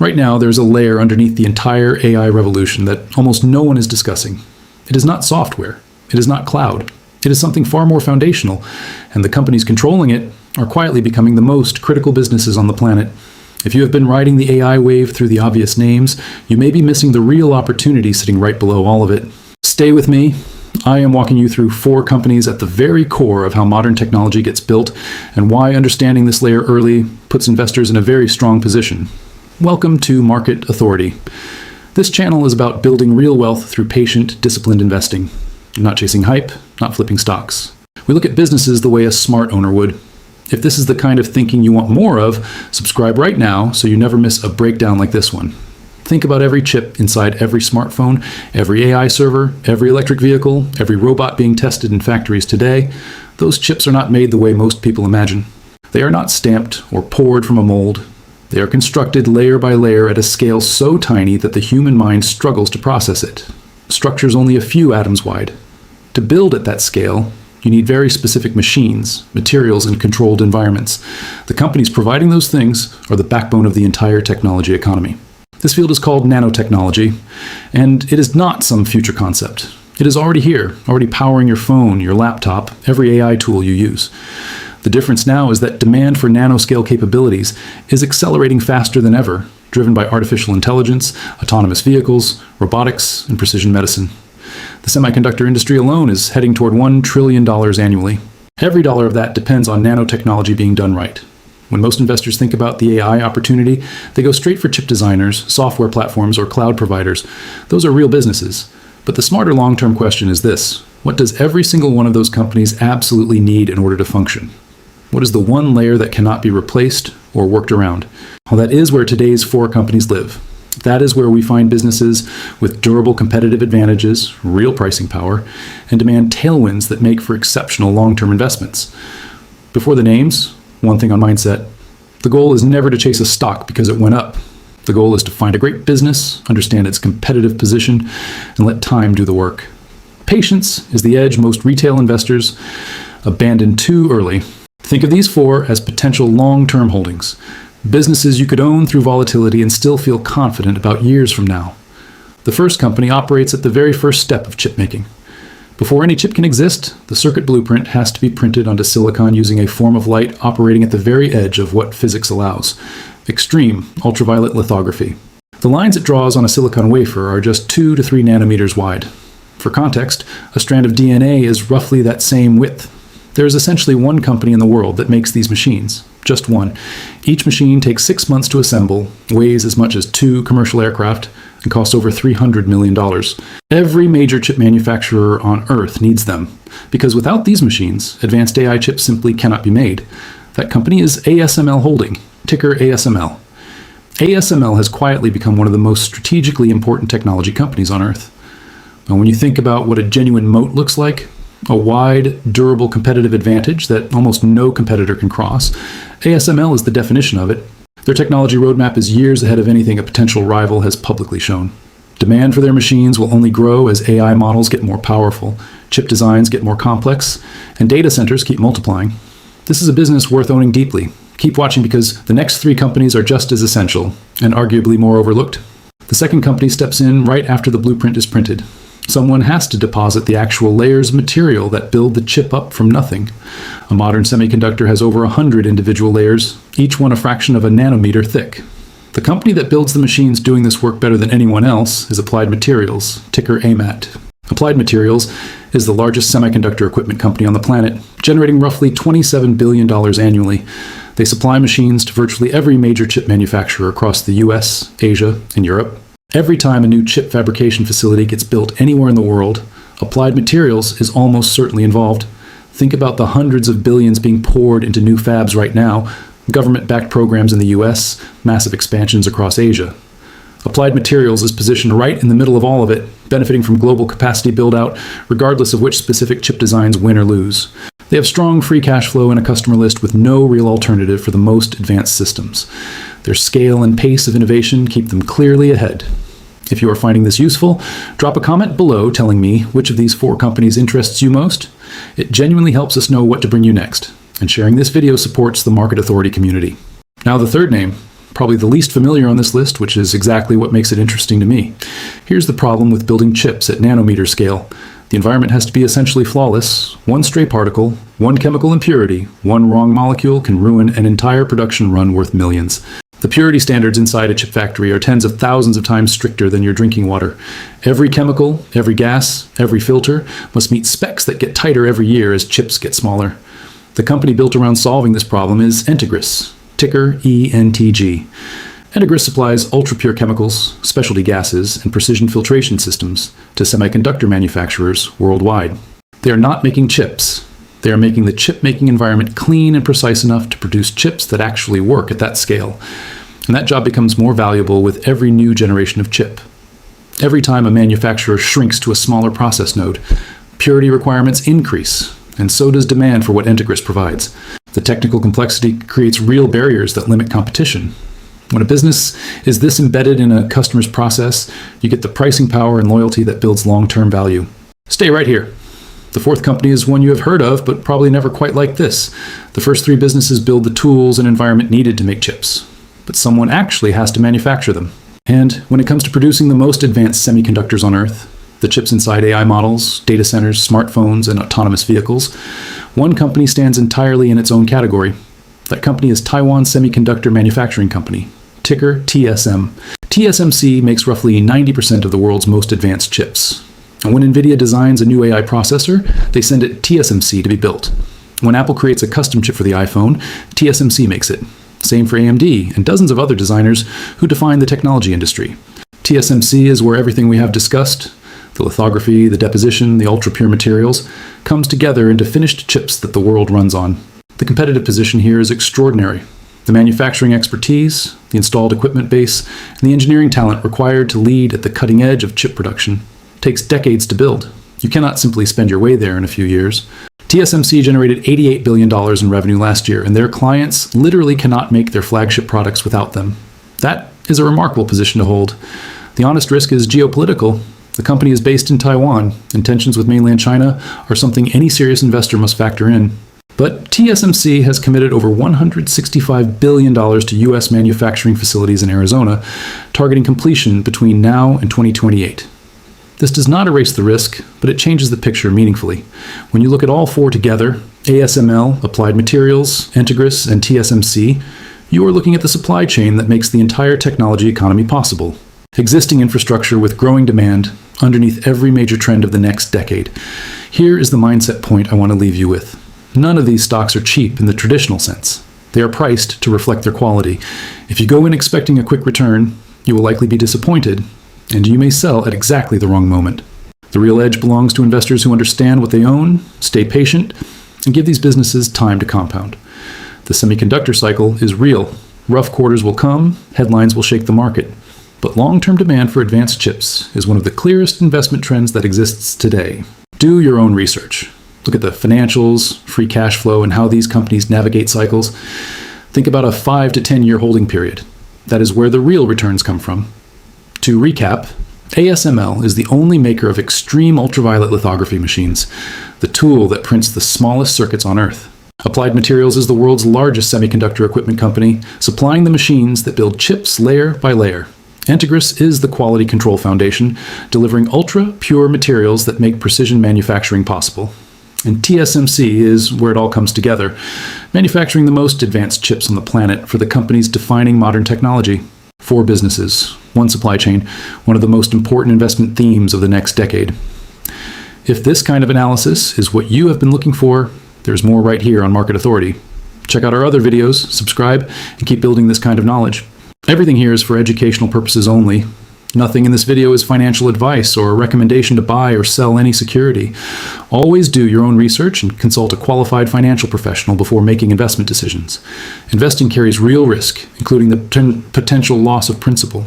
Right now, there's a layer underneath the entire AI revolution that almost no one is discussing. It is not software. It is not cloud. It is something far more foundational, and the companies controlling it are quietly becoming the most critical businesses on the planet. If you have been riding the AI wave through the obvious names, you may be missing the real opportunity sitting right below all of it. Stay with me. I am walking you through 4 companies at the very core of how modern technology gets built and why understanding this layer early puts investors in a very strong position. Welcome to Market Authority. This channel is about building real wealth through patient, disciplined investing. I'm not chasing hype, not flipping stocks. We look at businesses the way a smart owner would. If this is the kind of thinking you want more of, subscribe right now so you never miss a breakdown like this one. Think about every chip inside every smartphone, every AI server, every electric vehicle, every robot being tested in factories today. Those chips are not made the way most people imagine. They are not stamped or poured from a mold. They are constructed layer by layer at a scale so tiny that the human mind struggles to process it. Structures only a few atoms wide. To build at that scale, you need very specific machines, materials, and controlled environments. The companies providing those things are the backbone of the entire technology economy. This field is called nanotechnology, and it is not some future concept. It is already here, already powering your phone, your laptop, every AI tool you use. The difference now is that demand for nano-scale capabilities is accelerating faster than ever, driven by artificial intelligence, autonomous vehicles, robotics, and precision medicine. The semiconductor industry alone is heading toward $1 trillion annually. Every dollar of that depends on nanotechnology being done right. When most investors think about the AI opportunity, they go straight for chip designers, software platforms, or cloud providers. Those are real businesses. But the smarter long-term question is this: what does every single one of those companies absolutely need in order to function? What is the one layer that cannot be replaced or worked around? Well, that is where today's 4 companies live. That is where we find businesses with durable competitive advantages, real pricing power, and demand tailwinds that make for exceptional long-term investments. Before the names, one thing on mindset: the goal is never to chase a stock because it went up. The goal is to find a great business, understand its competitive position, and let time do the work. Patience is the edge most retail investors abandon too early. Think of these 4 as potential long-term holdings. Businesses you could own through volatility and still feel confident about years from now. The first company operates at the very first step of chip making. Before any chip can exist, the circuit blueprint has to be printed onto silicon using a form of light operating at the very edge of what physics allows: extreme ultraviolet lithography. The lines it draws on a silicon wafer are just 2 to 3 nanometers wide. For context, a strand of DNA is roughly that same width. There is essentially one company in the world that makes these machines. Just one. Each machine takes 6 months to assemble, weighs as much as 2 commercial aircraft, and costs over $300 million. Every major chip manufacturer on Earth needs them, because without these machines, advanced AI chips simply cannot be made. That company is ASML Holding, ticker ASML. ASML has quietly become one of the most strategically important technology companies on Earth. Now, when you think about what a genuine moat looks like, a wide, durable competitive advantage that almost no competitor can cross, ASML is the definition of it. Their technology roadmap is years ahead of anything a potential rival has publicly shown. Demand for their machines will only grow as AI models get more powerful, chip designs get more complex, and data centers keep multiplying. This is a business worth owning deeply. Keep watching because the next 3 companies are just as essential, and arguably more overlooked. The second company steps in right after the blueprint is printed. Someone has to deposit the actual layers of material that build the chip up from nothing. A modern semiconductor has over 100 individual layers, each one a fraction of a nanometer thick. The company that builds the machines doing this work better than anyone else is Applied Materials, ticker AMAT. Applied Materials is the largest semiconductor equipment company on the planet, generating roughly $27 billion annually. They supply machines to virtually every major chip manufacturer across the US, Asia, and Europe. Every time a new chip fabrication facility gets built anywhere in the world, Applied Materials is almost certainly involved. Think about the hundreds of billions being poured into new fabs right now, government-backed programs in the US, massive expansions across Asia. Applied Materials is positioned right in the middle of all of it, benefiting from global capacity build-out, regardless of which specific chip designs win or lose. They have strong free cash flow and a customer list with no real alternative for the most advanced systems. Their scale and pace of innovation keep them clearly ahead. If you are finding this useful, drop a comment below telling me which of these 4 companies interests you most. It genuinely helps us know what to bring you next, and sharing this video supports the Market Authority community. Now the third name, Probably the least familiar on this list, which is exactly what makes it interesting to me. Here's the problem with building chips at nanometer scale. The environment has to be essentially flawless. One stray particle, one chemical impurity, one wrong molecule can ruin an entire production run worth millions. The purity standards inside a chip factory are tens of thousands of times stricter than your drinking water. Every chemical, every gas, every filter must meet specs that get tighter every year as chips get smaller. The company built around solving this problem is Entegris, ticker ENTG. Entegris supplies ultra-pure chemicals, specialty gases, and precision filtration systems to semiconductor manufacturers worldwide. They are not making chips. They are making the chip-making environment clean and precise enough to produce chips that actually work at that scale. And that job becomes more valuable with every new generation of chip. Every time a manufacturer shrinks to a smaller process node, purity requirements increase, and so does demand for what Entegris provides. The technical complexity creates real barriers that limit competition. When a business is this embedded in a customer's process, you get the pricing power and loyalty that builds long-term value. Stay right here. The fourth company is one you have heard of, but probably never quite like this. The first three businesses build the tools and environment needed to make chips, but someone actually has to manufacture them. And when it comes to producing the most advanced semiconductors on Earth, the chips inside AI models, data centers, smartphones, and autonomous vehicles, one company stands entirely in its own category. That company is Taiwan Semiconductor Manufacturing Company, ticker TSM. TSMC makes roughly 90% of the world's most advanced chips. And when NVIDIA designs a new AI processor, they send it TSMC to be built. When Apple creates a custom chip for the iPhone, TSMC makes it. Same for AMD and dozens of other designers who define the technology industry. TSMC is where everything we have discussed, the lithography, the deposition, the ultra-pure materials, comes together into finished chips that the world runs on. The competitive position here is extraordinary. The manufacturing expertise, the installed equipment base, and the engineering talent required to lead at the cutting edge of chip production takes decades to build. You cannot simply spend your way there in a few years. TSMC generated $88 billion in revenue last year, and their clients literally cannot make their flagship products without them. That is a remarkable position to hold. The honest risk is geopolitical. The company is based in Taiwan, and tensions with mainland China are something any serious investor must factor in. But TSMC has committed over $165 billion to U.S. manufacturing facilities in Arizona, targeting completion between now and 2028. This does not erase the risk, but it changes the picture meaningfully. When you look at all four together, ASML, Applied Materials, Entegris, and TSMC, you are looking at the supply chain that makes the entire technology economy possible. Existing infrastructure with growing demand underneath every major trend of the next decade. Here is the mindset point I want to leave you with. None of these stocks are cheap in the traditional sense. They are priced to reflect their quality. If you go in expecting a quick return, you will likely be disappointed, and you may sell at exactly the wrong moment. The real edge belongs to investors who understand what they own, stay patient, and give these businesses time to compound. The semiconductor cycle is real. Rough quarters will come, headlines will shake the market. But long-term demand for advanced chips is one of the clearest investment trends that exists today. Do your own research. Look at the financials, free cash flow, and how these companies navigate cycles. Think about a 5 to 10 year holding period. That is where the real returns come from. To recap, ASML is the only maker of extreme ultraviolet lithography machines, the tool that prints the smallest circuits on Earth. Applied Materials is the world's largest semiconductor equipment company, supplying the machines that build chips layer by layer. Entegris is the quality control foundation, delivering ultra-pure materials that make precision manufacturing possible. And TSMC is where it all comes together, manufacturing the most advanced chips on the planet for the companies defining modern technology. 4 businesses, 1 supply chain, one of the most important investment themes of the next decade. If this kind of analysis is what you have been looking for, there's more right here on Market Authority. Check out our other videos, subscribe, and keep building this kind of knowledge. Everything here is for educational purposes only. Nothing in this video is financial advice or a recommendation to buy or sell any security. Always do your own research and consult a qualified financial professional before making investment decisions. Investing carries real risk, including the potential loss of principal.